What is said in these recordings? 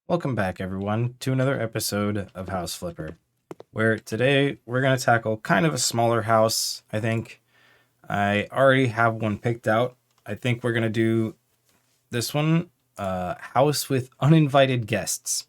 Welcome back, everyone, to another episode of House Flipper, where today we're going to tackle kind of a smaller house, I think. I already have one picked out. I think we're going to do this one, House with Uninvited Guests.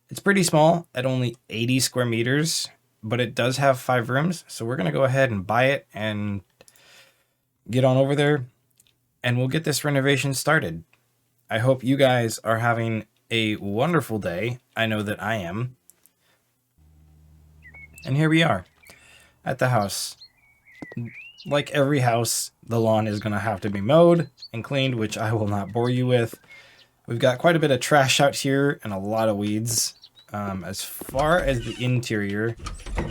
It's pretty small at only 80 square meters, but it does have 5 rooms, so we're going to go ahead and buy it and get on over there, and we'll get this renovation started. I hope you guys are having a wonderful day. I know that I am. And here we are at the house. Like every house, the lawn is going to have to be mowed and cleaned, which I will not bore you with. We've got quite a bit of trash out here and a lot of weeds. As far as the interior,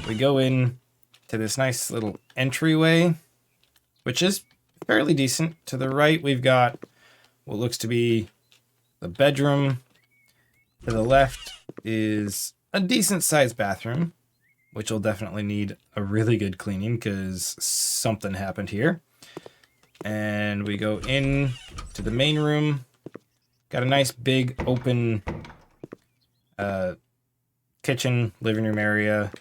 we go in to this nice little entryway, which is fairly decent. To the right, we've got what looks to be the bedroom. To the left is a decent sized bathroom, which will definitely need a really good cleaning because something happened here. And we go in to the main room. Got a nice big open kitchen, living room area.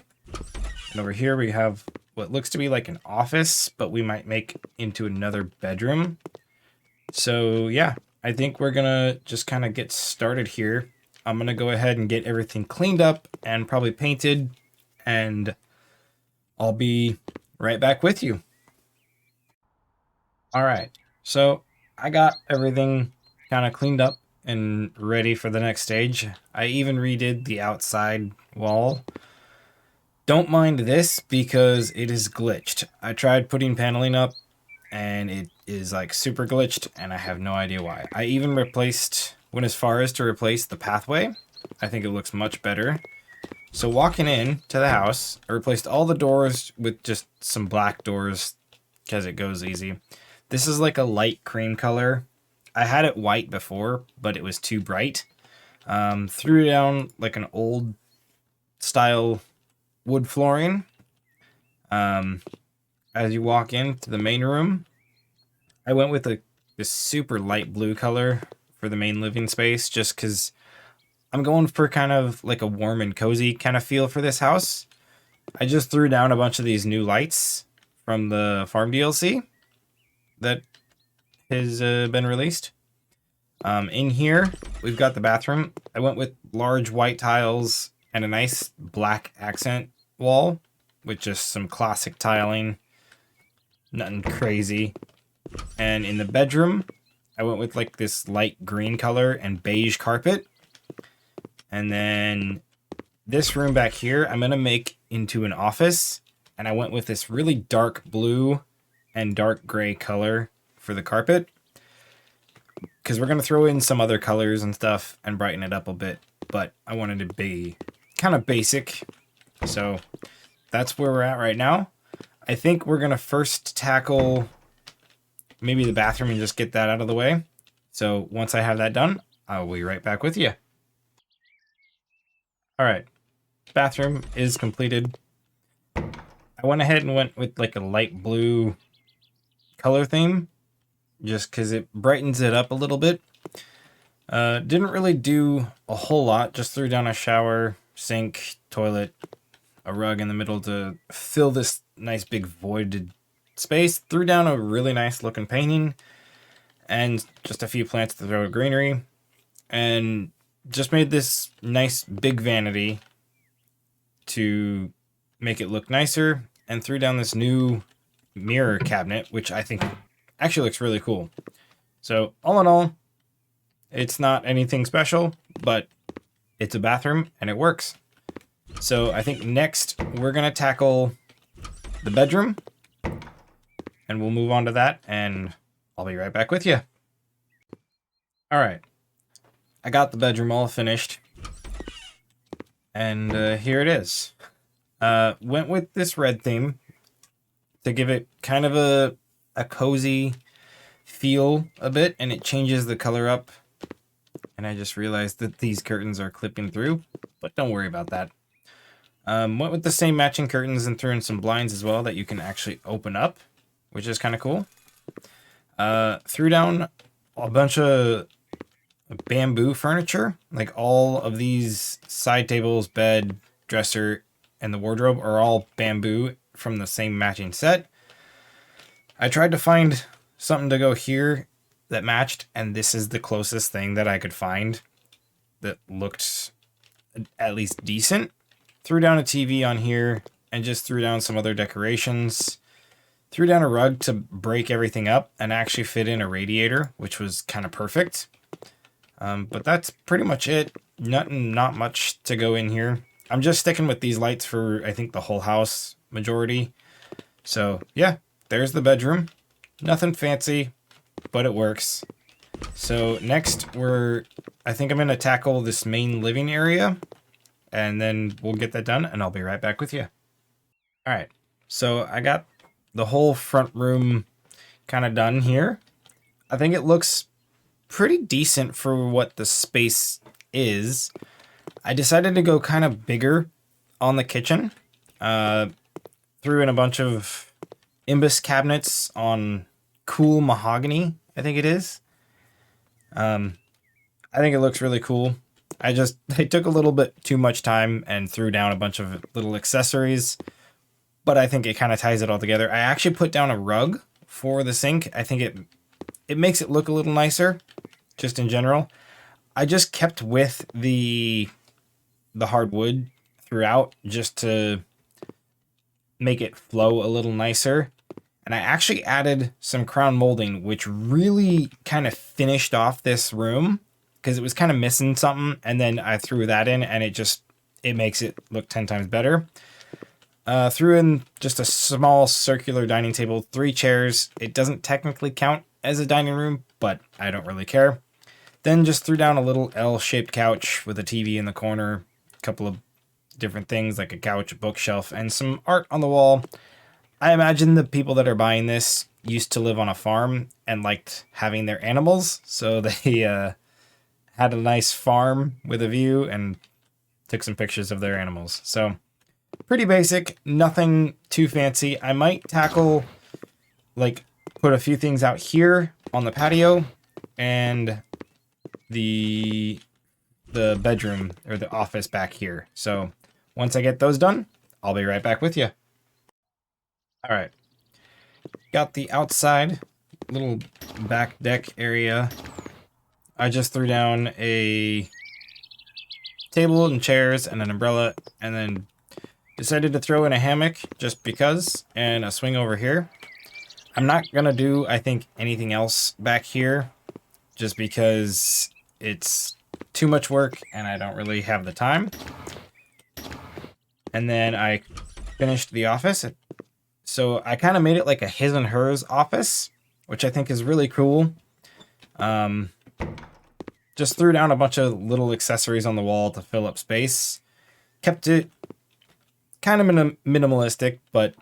And over here we have what looks to be like an office, but we might make into another bedroom. So yeah, I think we're gonna just kind of get started here. I'm going to go ahead and get everything cleaned up and probably painted, and I'll be right back with you. All right, so I got everything kind of cleaned up and ready for the next stage. I even redid the outside wall. Don't mind this because it is glitched. I tried putting paneling up and it is like super glitched and I have no idea why. I even went as far as to replace the pathway. I think it looks much better. So walking in to the house, I replaced all the doors with just some black doors because it goes easy. This is like a light cream color. I had it white before, but it was too bright. Threw down like an old style wood flooring. As you walk into the main room, I went with this super light blue color for the main living space, just because I'm going for kind of like a warm and cozy kind of feel for this house. I just threw down a bunch of these new lights from the farm DLC that has been released. In here, we've got the bathroom. I went with large white tiles and a nice black accent wall with just some classic tiling. Nothing crazy. And in the bedroom, I went with like this light green color and beige carpet. And then this room back here, I'm going to make into an office. And I went with this really dark blue and dark gray color for the carpet, because we're going to throw in some other colors and stuff and brighten it up a bit. But I wanted to be kind of basic. So that's where we're at right now. I think we're going to first tackle maybe the bathroom and just get that out of the way. So once I have that done, I'll be right back with you. All right, bathroom is completed. I went ahead and went with like a light blue color theme, just because it brightens it up a little bit. Didn't really do a whole lot, just threw down a shower, sink, toilet, a rug in the middle to fill this nice big voided space. Threw down a really nice looking painting and just a few plants to throw greenery, and just made this nice big vanity to make it look nicer, and threw down this new mirror cabinet, which I think actually looks really cool. So all in all, it's not anything special, but it's a bathroom and it works. So I think next we're going to tackle the bedroom, and we'll move on to that, and I'll be right back with you. All right. I got the bedroom all finished, and here it is. Went with this red theme to give it kind of a cozy feel a bit, and it changes the color up. And I just realized that these curtains are clipping through, but don't worry about that. Went with the same matching curtains and threw in some blinds as well that you can actually open up, which is kind of cool. Threw down a bunch of bamboo furniture. Like all of these side tables, bed, dresser, and the wardrobe are all bamboo from the same matching set. I tried to find something to go here that matched, and this is the closest thing that I could find that looked at least decent. Threw down a TV on here and just threw down some other decorations. Threw down a rug to break everything up and actually fit in a radiator, which was kind of perfect. But that's pretty much it. Not much to go in here. I'm just sticking with these lights for, I think, the whole house majority. So, yeah, there's the bedroom. Nothing fancy, but it works. So, next, I think I'm going to tackle this main living area. And then we'll get that done, and I'll be right back with you. All right, so I got the whole front room kind of done here. I think it looks pretty decent for what the space is. I decided to go kind of bigger on the kitchen. Threw in a bunch of imbus cabinets on cool mahogany, I think it is. I think it looks really cool. I took a little bit too much time and threw down a bunch of little accessories, but I think it kind of ties it all together. I actually put down a rug for the sink. I think it makes it look a little nicer, just in general. I just kept with the hardwood throughout just to make it flow a little nicer. And I actually added some crown molding, which really kind of finished off this room because it was kind of missing something. And then I threw that in and it makes it look 10 times better. Threw in just a small circular dining table, 3 chairs. It doesn't technically count as a dining room, but I don't really care. Then just threw down a little L-shaped couch with a TV in the corner, a couple of different things like a couch, a bookshelf, and some art on the wall. I imagine the people that are buying this used to live on a farm and liked having their animals, so they had a nice farm with a view and took some pictures of their animals. So pretty basic, nothing too fancy. I might tackle, put a few things out here on the patio and the bedroom or the office back here. So once I get those done, I'll be right back with you. All right, got the outside little back deck area. I just threw down a table and chairs and an umbrella, and then decided to throw in a hammock just because, and a swing over here. I'm not gonna do, I think, anything else back here just because it's too much work and I don't really have the time. And then I finished the office. So I kind of made it like a his and hers office, which I think is really cool. Just threw down a bunch of little accessories on the wall to fill up space. Kept it kind of minimalistic, but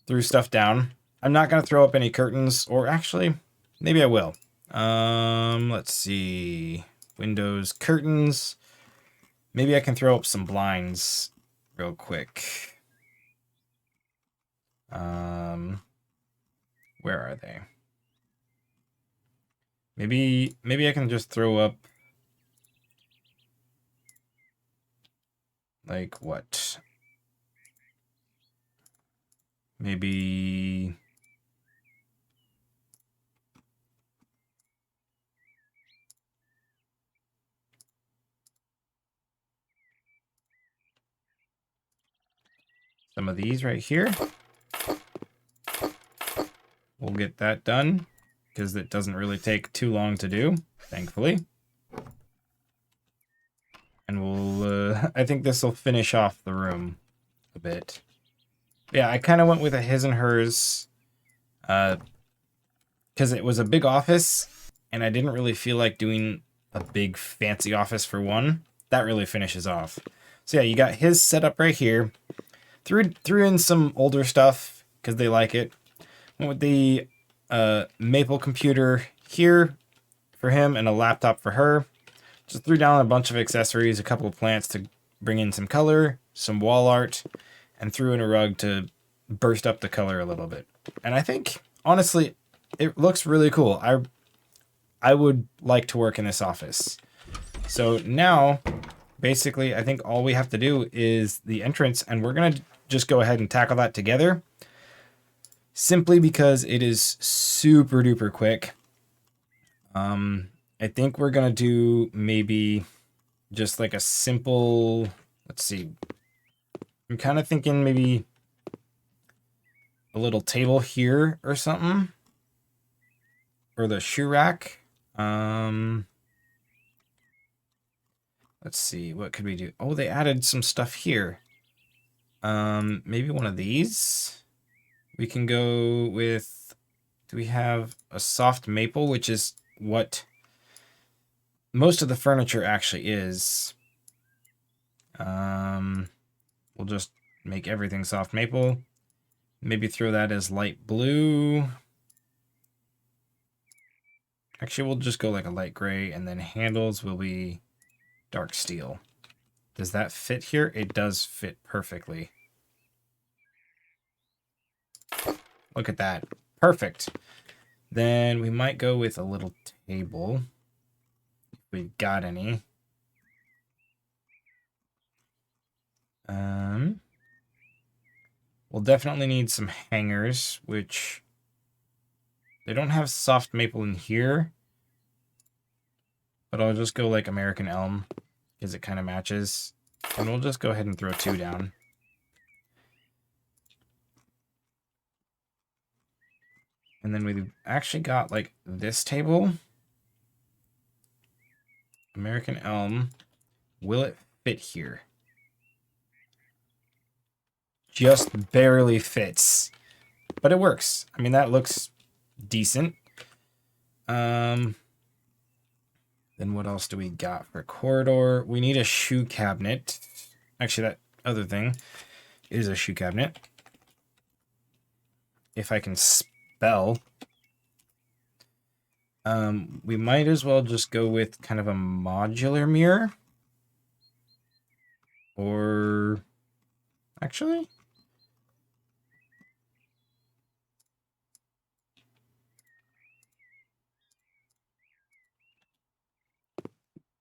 threw stuff down. I'm not going to throw up any curtains, or actually, maybe I will. Let's see. Windows, curtains. Maybe I can throw up some blinds real quick. Where are they? Maybe I can just throw up like what? Maybe some of these right here. We'll get that done because it doesn't really take too long to do, thankfully. And we'll, I think this will finish off the room a bit. Yeah, I kind of went with a his and hers because it was a big office and I didn't really feel like doing a big fancy office for one. That really finishes off. So yeah, you got his setup right here. Threw in some older stuff because they like it. Went with the Maple computer here for him and a laptop for her. Just threw down a bunch of accessories, a couple of plants to bring in some color, some wall art, and threw in a rug to burst up the color a little bit. And I think, honestly, it looks really cool. I would like to work in this office. So now, basically, I think all we have to do is the entrance, and we're going to just go ahead and tackle that together. Simply because it is super duper quick. I think we're going to do maybe just like a simple, let's see. I'm kind of thinking maybe a little table here or something. Or the shoe rack. Let's see, what could we do? Oh, they added some stuff here. Maybe one of these. We can go with, do we have a soft maple, which is what most of the furniture actually is. We'll just make everything soft maple. Maybe throw that as light blue. Actually, we'll just go like a light gray, and then handles will be dark steel. Does that fit here? It does fit perfectly. Look at that. Perfect. Then we might go with a little table. If we've got any. We'll definitely need some hangers, which they don't have soft maple in here. But I'll just go like American elm because it kind of matches. And we'll just go ahead and throw 2 down. And then we've actually got like this table. American elm. Will it fit here? Just barely fits. But it works. I mean, that looks decent. Then what else do we got for corridor? We need a shoe cabinet. Actually, that other thing is a shoe cabinet. If I can spell. We might as well just go with kind of a modular mirror. Or actually,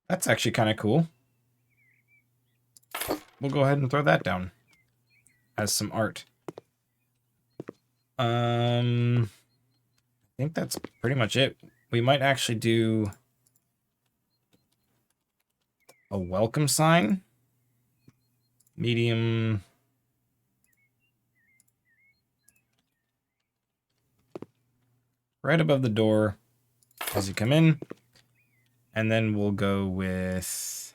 that's actually kind of cool. We'll go ahead and throw that down as some art. I think that's pretty much it. We might actually do a welcome sign. Medium. Right above the door as you come in. And then we'll go with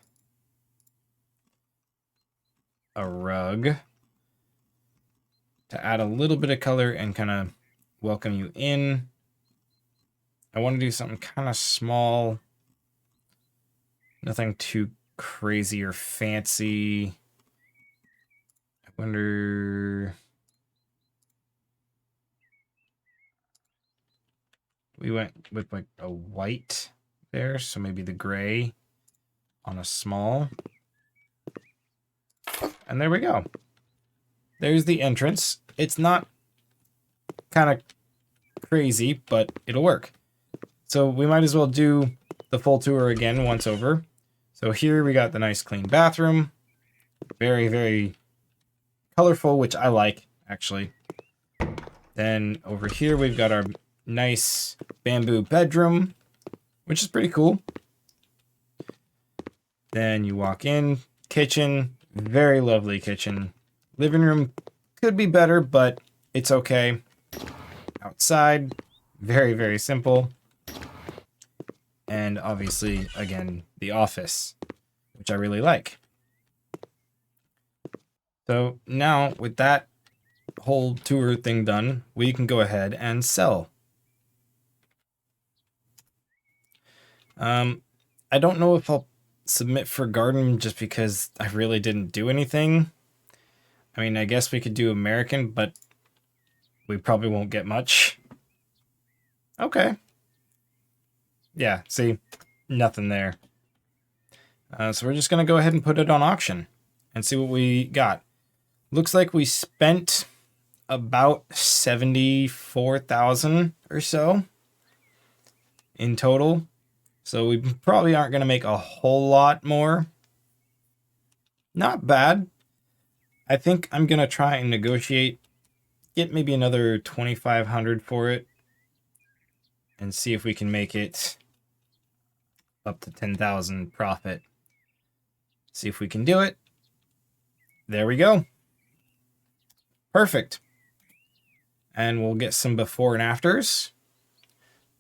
a rug to add a little bit of color and kind of welcome you in. I want to do something kind of small. Nothing too crazy or fancy. I wonder... We went with like a white there, so maybe the gray on a small. And there we go. There's the entrance. It's not kind of crazy, but it'll work. So we might as well do the full tour again once over. So here we got the nice clean bathroom. Very, very colorful, which I like, actually. Then over here we've got our nice bamboo bedroom, which is pretty cool. Then you walk in, kitchen, very lovely kitchen. Living room could be better, but it's okay. Outside, very, very simple. And obviously, again, the office, which I really like. So now, with that whole tour thing done, we can go ahead and sell. I don't know if I'll submit for garden just because I really didn't do anything. I mean, I guess we could do American, but we probably won't get much. Okay. Yeah, see, nothing there. So we're just going to go ahead and put it on auction and see what we got. Looks like we spent about 74,000 or so in total. So we probably aren't going to make a whole lot more. Not bad. I think I'm going to try and negotiate, get maybe another 2,500 for it, and see if we can make it up to 10,000 profit. See if we can do it. There we go. Perfect. And we'll get some before and afters,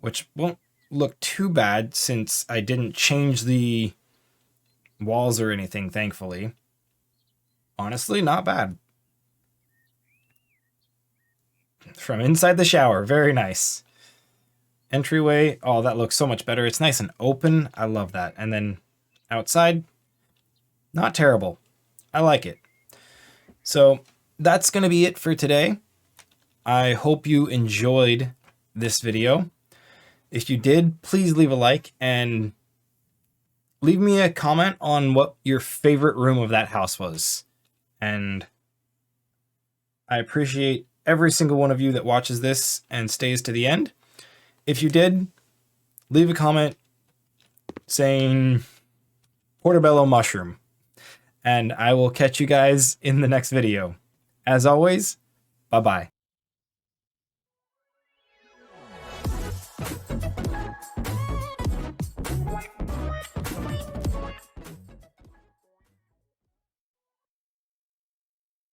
which won't look too bad since I didn't change the walls or anything, thankfully. Honestly, not bad. From inside the shower, very nice. Entryway, oh, that looks so much better. It's nice and open. I love that. And then outside, not terrible. I like it. So that's going to be it for today. I hope you enjoyed this video. If you did, please leave a like and leave me a comment on what your favorite room of that house was. And I appreciate every single one of you that watches this and stays to the end. If you did, leave a comment saying portobello mushroom, and I will catch you guys in the next video. As always, bye-bye.